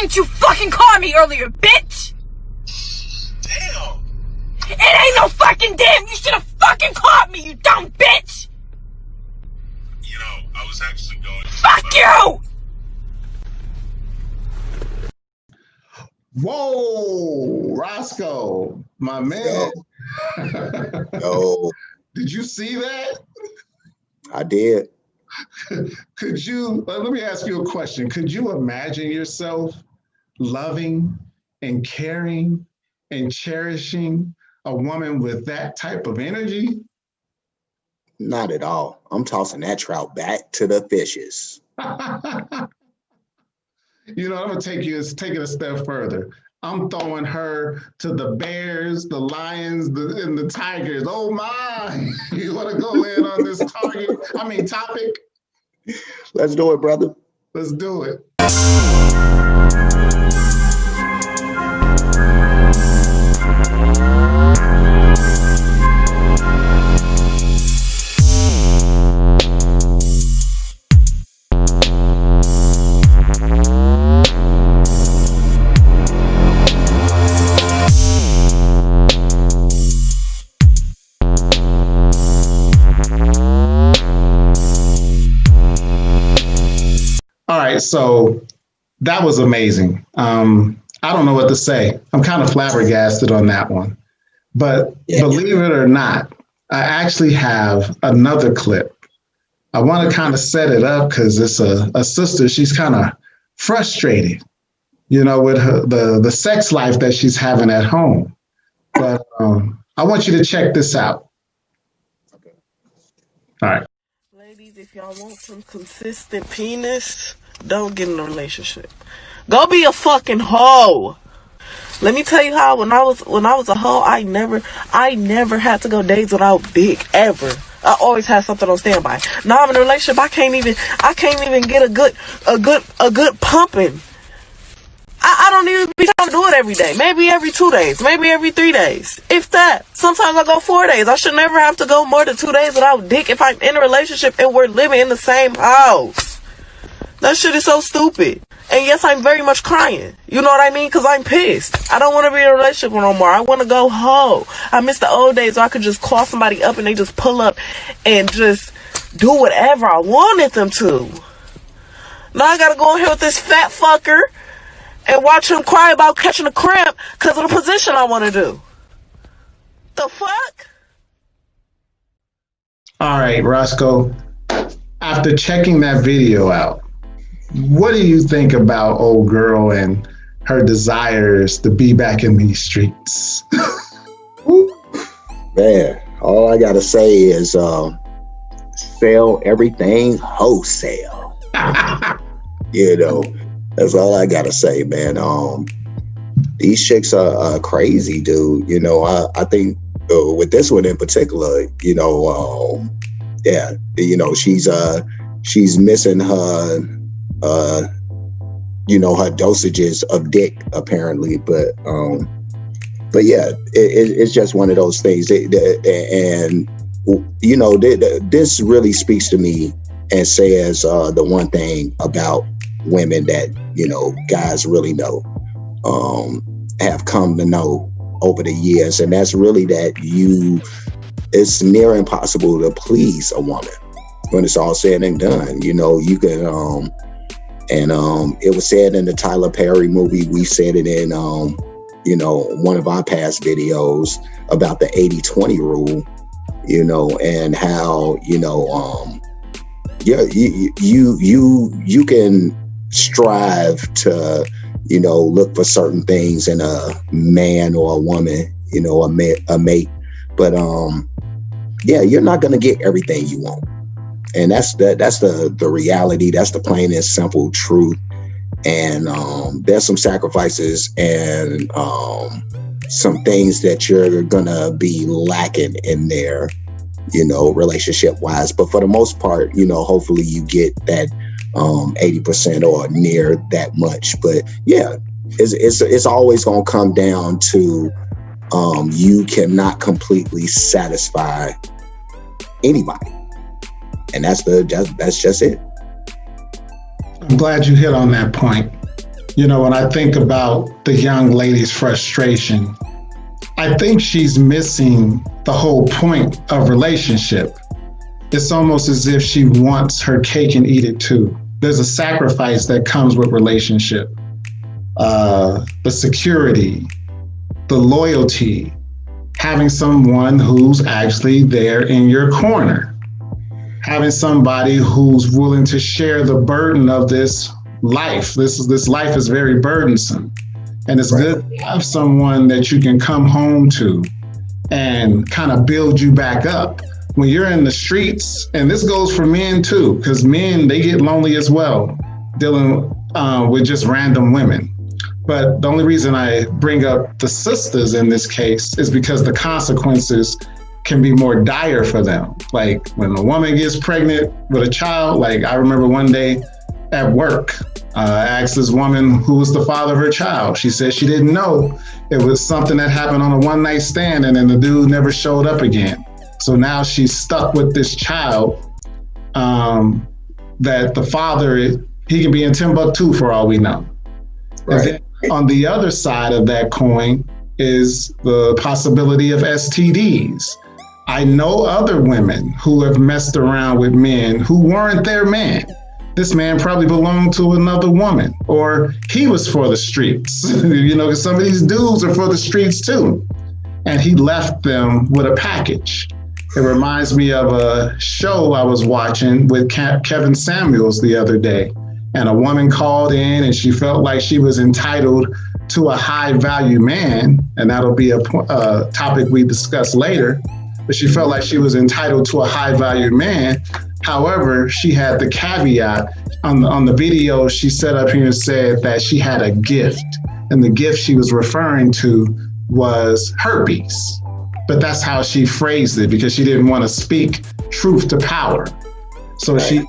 didn't you fucking call me earlier, bitch? Damn. It ain't no fucking damn. You should have fucking called me, you dumb bitch. You know, I was actually going. Fuck you. Whoa, Roscoe, my man. Yo, Did you see that? I did. Could you, let me ask you a question. Could you imagine yourself loving and caring and cherishing a woman with that type of energy? Not at all. I'm tossing that trout back to the fishes. You know, I'm gonna take it a step further. I'm throwing her to the bears, the lions, and the tigers. Oh my! You want to go in on this topic? Let's do it, brother. Let's do it. All right, so that was amazing. I don't know what to say. I'm kind of flabbergasted on that one. But believe it or not, I actually have another clip. I want to kind of set it up because it's a sister. She's kind of frustrated, you know, with the sex life that she's having at home. But I want you to check this out. All right. Ladies, if y'all want some consistent penis, don't get in a relationship. Go be a fucking hoe. Let me tell you how when I was a hoe, I never had to go days without dick ever. I always had something on standby. Now I'm in a relationship, I can't even get a good pumping. I don't even be trying to do it every day. Maybe every 2 days. Maybe every 3 days. If that. Sometimes I go 4 days. I should never have to go more than 2 days without dick if I'm in a relationship and we're living in the same house. That shit is so stupid. And yes, I'm very much crying. You know what I mean? Because I'm pissed. I don't want to be in a relationship no more. I want to go hoe. I miss the old days where I could just call somebody up and they just pull up and just do whatever I wanted them to. Now I got to go in here with this fat fucker and watch him cry about catching a cramp because of the position I want to do. The fuck? All right, Roscoe. After checking that video out, what do you think about old girl and her desires to be back in these streets? Man, all I gotta say is sell everything wholesale. You know, that's all I gotta say, man. These chicks are crazy, dude. You know, I think with this one in particular, you know, yeah, you know, she's missing her you know, her dosages of dick apparently, but yeah, it's just one of those things. And you know, this really speaks to me and says the one thing about women that, you know, guys really know, have come to know over the years, and that's really that it's near impossible to please a woman when it's all said and done. You know, you can and it was said in the Tyler Perry movie. We said it in you know, one of our past videos about the 80-20 rule, you know, and how, you know, yeah, you can strive to, you know, look for certain things in a man or a woman, you know, a mate, but yeah, you're not gonna get everything you want. And that's the reality. That's the plain and simple truth. And there's some sacrifices and some things that you're gonna be lacking in there, you know, relationship wise. But for the most part, you know, hopefully you get that 80% or near that much. But yeah, it's always gonna come down to you cannot completely satisfy anybody. And that's just it. I'm glad you hit on that point. You know, when I think about the young lady's frustration, I think she's missing the whole point of relationship. It's almost as if she wants her cake and eat it too. There's a sacrifice that comes with relationship. The security, the loyalty, having someone who's actually there in your corner, having somebody who's willing to share the burden of this life. This life is very burdensome. And it's good to have someone that you can come home to and kind of build you back up. When you're in the streets, and this goes for men too, because men, they get lonely as well, dealing with just random women. But the only reason I bring up the sisters in this case is because the consequences can be more dire for them. Like when a woman gets pregnant with a child, like I remember one day at work, I asked this woman who was the father of her child. She said she didn't know it was something that happened on a one night stand and then the dude never showed up again. So now she's stuck with this child that the father, he can be in Timbuktu for all we know. Right. And then on the other side of that coin is the possibility of STDs. I know other women who have messed around with men who weren't their man. This man probably belonged to another woman, or he was for the streets. You know, because some of these dudes are for the streets too. And he left them with a package. It reminds me of a show I was watching with Kevin Samuels the other day. And a woman called in and she felt like she was entitled to a high value man. And that'll be a topic we discuss later. But she felt like she was entitled to a high value man. However, she had the caveat on the video. She set up here and said that she had a gift. And the gift she was referring to was herpes. But that's how she phrased it because she didn't want to speak truth to power. So she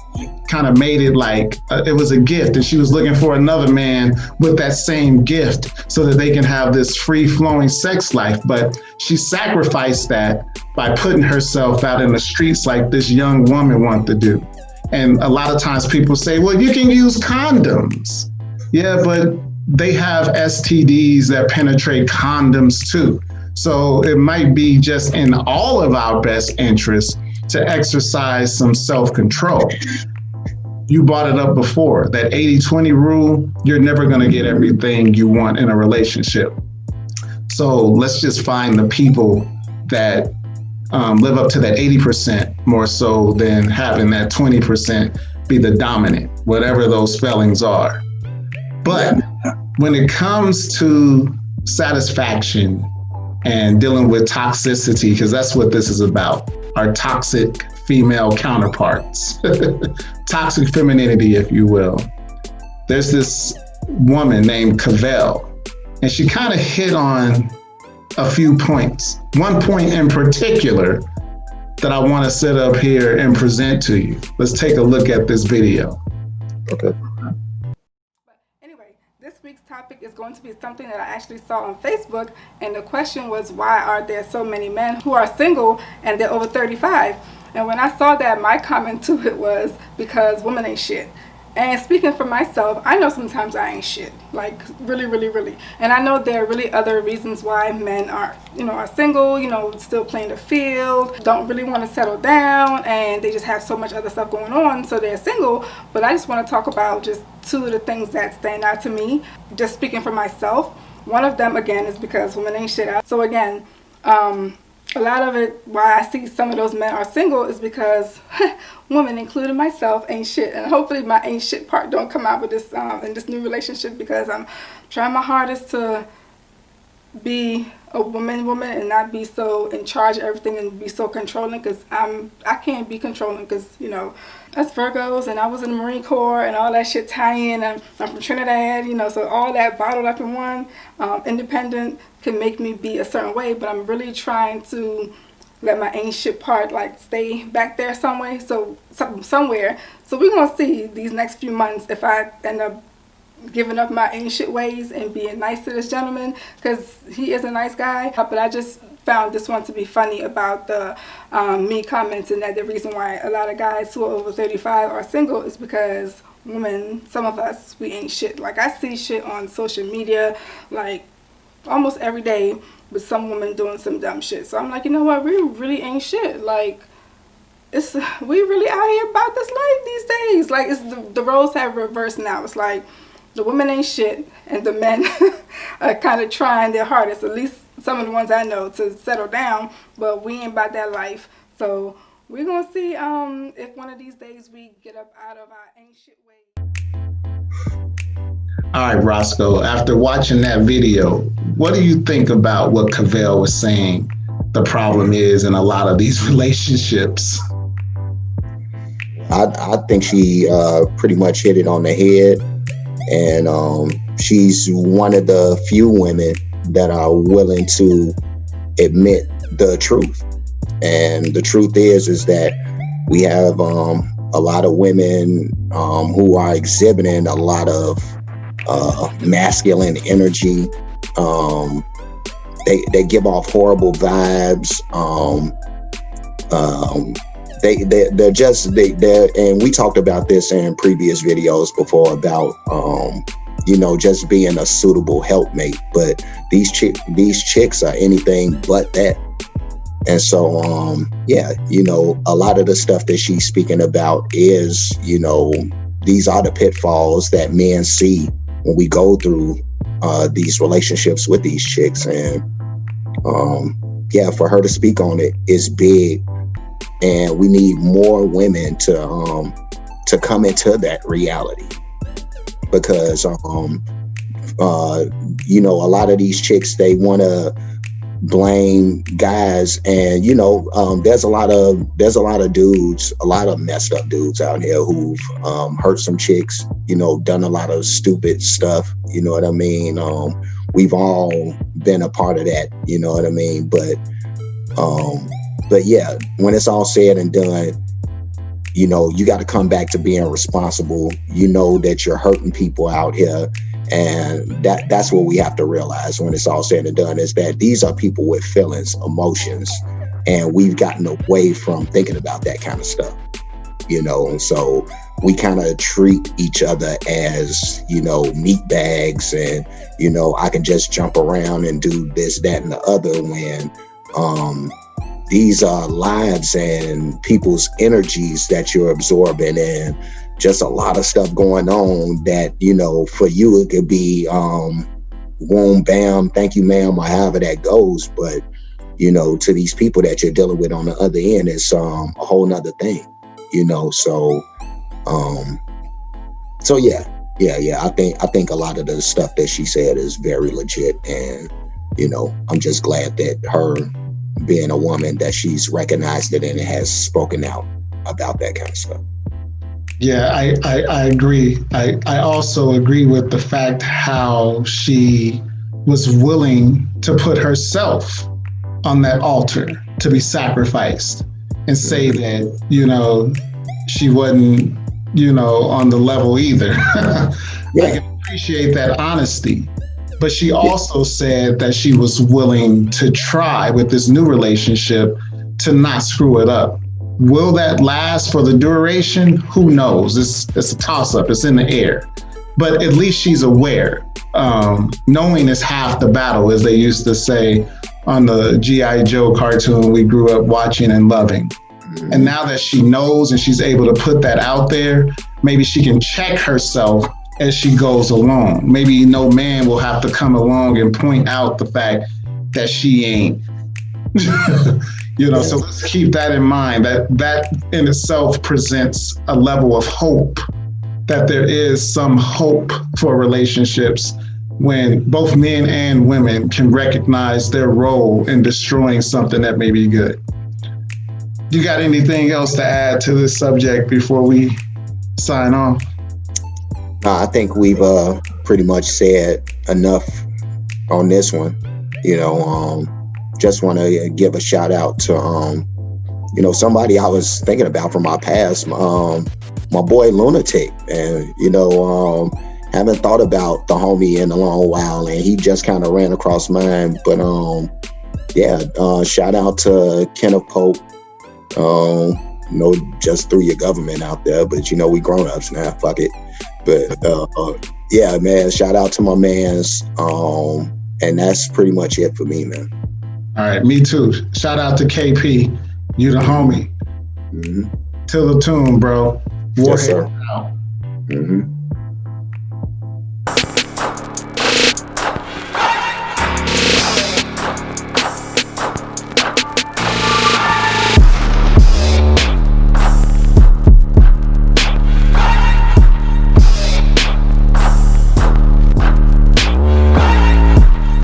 kind of made it like it was a gift and she was looking for another man with that same gift so that they can have this free-flowing sex life. But she sacrificed that by putting herself out in the streets like this young woman wanted to do. And a lot of times people say, well, you can use condoms. Yeah, but they have STDs that penetrate condoms too. So it might be just in all of our best interests to exercise some self-control. You brought it up before, that 80-20 rule, you're never going to get everything you want in a relationship. So let's just find the people that live up to that 80% more so than having that 20% be the dominant, whatever those spellings are. But when it comes to satisfaction and dealing with toxicity, because that's what this is about, our toxic female counterparts, toxic femininity, if you will. There's this woman named Cavell, and she kind of hit on a few points. One point in particular that I want to sit up here and present to you. Let's take a look at this video. Okay. This week's topic is going to be something that I actually saw on Facebook, and the question was, why are there so many men who are single and they're over 35? And when I saw that, my comment to it was, because women ain't shit. And speaking for myself, I know sometimes I ain't shit, like really, really, really. And I know there are really other reasons why men are single, still playing the field, don't really want to settle down, and they just have so much other stuff going on, so they're single. But I just want to talk about just two of the things that stand out to me, just speaking for myself. One of them, again, is because women ain't shit. So again, a lot of it, why I see some of those men are single, is because women, including myself, ain't shit. And hopefully my ain't shit part don't come out with this in this new relationship, because I'm trying my hardest to be a woman and not be so in charge of everything and be so controlling, because I can't be controlling, because us Virgos, and I was in the Marine Corps and all that shit tie in. I'm from Trinidad, so all that bottled up in one. Independent can make me be a certain way, but I'm really trying to let my ain't shit part like stay back there somewhere. So we're gonna see these next few months if I end up giving up my ain't shit ways and being nice to this gentleman, because he is a nice guy. But I just found this one to be funny about the me commenting that the reason why a lot of guys who are over 35 are single is because women, some of us, we ain't shit. Like, I see shit on social media, like, almost every day with some woman doing some dumb shit. So I'm like, you know what? We really ain't shit. Like, we really out here about this life these days. Like, it's the roles have reversed now. It's like the women ain't shit and the men are kind of trying their hardest, at least some of the ones I know, to settle down, but we ain't about that life. So we're gonna see if one of these days we get up out of our ain't shit ways. All right, Roscoe, after watching that video, what do you think about what Cavell was saying the problem is in a lot of these relationships? I think she pretty much hit it on the head. And she's one of the few women that are willing to admit the truth. And the truth is that we have a lot of women who are exhibiting a lot of masculine energy. They give off horrible vibes. They're and we talked about this in previous videos before about just being a suitable helpmate, but these chicks are anything but that. And so a lot of the stuff that she's speaking about is, these are the pitfalls that men see when we go through these relationships with these chicks. And for her to speak on it is big. And we need more women to come into that reality, because a lot of these chicks, they want to blame guys, and there's a lot of dudes, a lot of messed up dudes out here who've hurt some chicks, done a lot of stupid stuff. You know what I mean? We've all been a part of that. You know what I mean? But yeah, when it's all said and done, you got to come back to being responsible. That you're hurting people out here. And that's what we have to realize when it's all said and done, is that these are people with feelings, emotions, and we've gotten away from thinking about that kind of stuff, and so we kind of treat each other as, meat bags, and, I can just jump around and do this, that, and the other, when these are lives and people's energies that you're absorbing, and just a lot of stuff going on that, for you, it could be, boom, bam, thank you, ma'am, or however that goes. But, to these people that you're dealing with on the other end, it's a whole nother thing, so yeah. I think a lot of the stuff that she said is very legit. And, I'm just glad that her being a woman, that she's recognized it and has spoken out about that kind of stuff. Yeah, I agree. I also agree with the fact how she was willing to put herself on that altar to be sacrificed, and say that, she wasn't, on the level either. Yeah. I can appreciate that honesty. But she also said that she was willing to try with this new relationship to not screw it up. Will that last for the duration? Who knows? It's a toss-up. It's in the air. But at least she's aware. Knowing is half the battle, as they used to say on the G.I. Joe cartoon we grew up watching and loving. Mm-hmm. And now that she knows and she's able to put that out there, maybe she can check herself as she goes along. Maybe no man will have to come along and point out the fact that she ain't. So let's keep that in mind, that in itself presents a level of hope, that there is some hope for relationships when both men and women can recognize their role in destroying something that may be good. You got anything else to add to this subject before we sign off? I think we've pretty much said enough on this one. Just want to give a shout out to somebody I was thinking about from my past, my boy Lunatic, and haven't thought about the homie in a long while, and he just kind of ran across mine. But shout out to Kenneth Pope. Just through your government out there, but we grown ups now, fuck it. But yeah, man, shout out to my mans. And that's pretty much it for me, man. All right, me too. Shout out to KP. You the homie. Mm-hmm. Till the tune, bro. Yes, Warheads sir. out. Mm-hmm.